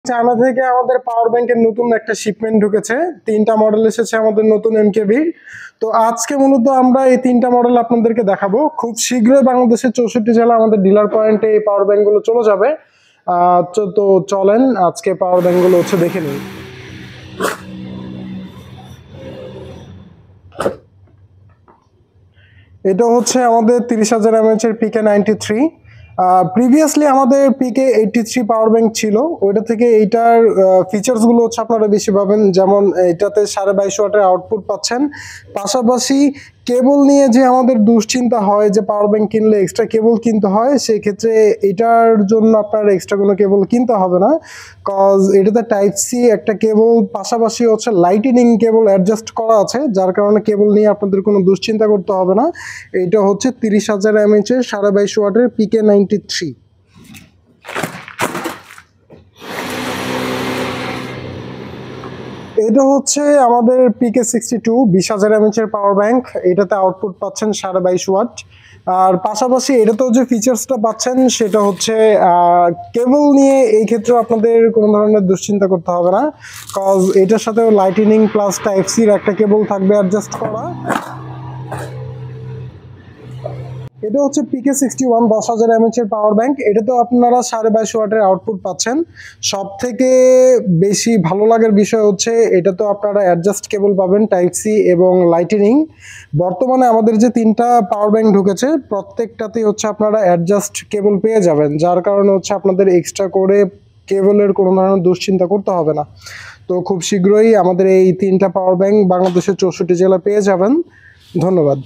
China থেকে আমাদের পাওয়ার ব্যাংকের নতুন একটা শিপমেন্ট ঢুকেছে, 3টা মডেল এসেছে আমাদের নতুন এমকেবি। তো আজকে মূলত আমরা এই 3টা মডেল আপনাদেরকে দেখাবো। খুব শীঘ্রই বাংলাদেশের 64 জেলা আমাদের ডিলার পয়েন্টে এই পাওয়ার ব্যাংক গুলো চলে যাবে। তো চলেন আজকে পাওয়ার ব্যাংক গুলো দেখে নিই। এটা হচ্ছে আমাদের 30,000 mAh এর PK93। প্রিভিয়াসলি আমাদের PK83 পাওয়ার ব্যাংক ছিল, ওইটা থেকে এইটার ফিচার্স গুলো আপনারা বেশি পাবেন। যেমন এটাতে 22.5 ওয়াটের আউটপুট পাচ্ছেন, পাশাপাশি কেবল নিয়ে যে আমাদের দুশ্চিন্তা হয় যে পাওয়ার ব্যাংক কিনলে এক্সট্রা কেবল কিনতে হয়, সেই ক্ষেত্রে এটার জন্য আপনার এক্সট্রা কোনো কেবল কিনতে হবে না। কজ এটাতে টাইপ সি একটা কেবল, পাশাপাশি লাইটেনিং কেবল অ্যাডজাস্ট করা আছে, যার কারণে কেবল নিয়ে আপনাদের কোনো দুশ্চিন্তা করতে হবে না। এটা হচ্ছে 30,000 mAh এর 22.5 ওয়াটের PK93। এটা হচ্ছে আমাদের PK62 20,000 mAh এর পাওয়ার ব্যাংক। এটাতে আউটপুট পাচ্ছেন 22.5 ওয়াট। আর পাশাপাশি এটাতেও যে ফিচার্সটা পাচ্ছেন সেটা হচ্ছে কেবল নিয়ে এই ক্ষেত্রে আপনাদের কোনো ধরনের দুশ্চিন্তা করতে হবে না, কজ এটার সাথে লাইটেনিং প্লাস টাইপ সির একটা কেবল থাকবে অ্যাডজাস্ট করা। এটা হচ্ছে PK61 10,000 mAh এর পাওয়ার ব্যাংক। এটাতেও আপনারা 22.5 ওয়াটের আউটপুট পাচ্ছেন। সব থেকে বেশি ভালো লাগার বিষয় হচ্ছে এটাতেও আপনারা অ্যাডজাস্ট কেবল পাবেন টাইপ সি এবং লাইটেনিং। বর্তমানে আমাদের যে 3টা পাওয়ার ব্যাংক ঢুকেছে প্রত্যেকটাতেই আপনারা অ্যাডজাস্ট কেবল পেয়ে যাবেন, যার কারণে আপনাদের এক্সট্রা করে কেবলের কোনো ধরনের দুশ্চিন্তা করতে হবে না। তো খুব শীঘ্রই আমাদের এই 3টা পাওয়ার ব্যাংক বাংলাদেশের 64 জেলা পেয়ে যাবেন। ধন্যবাদ।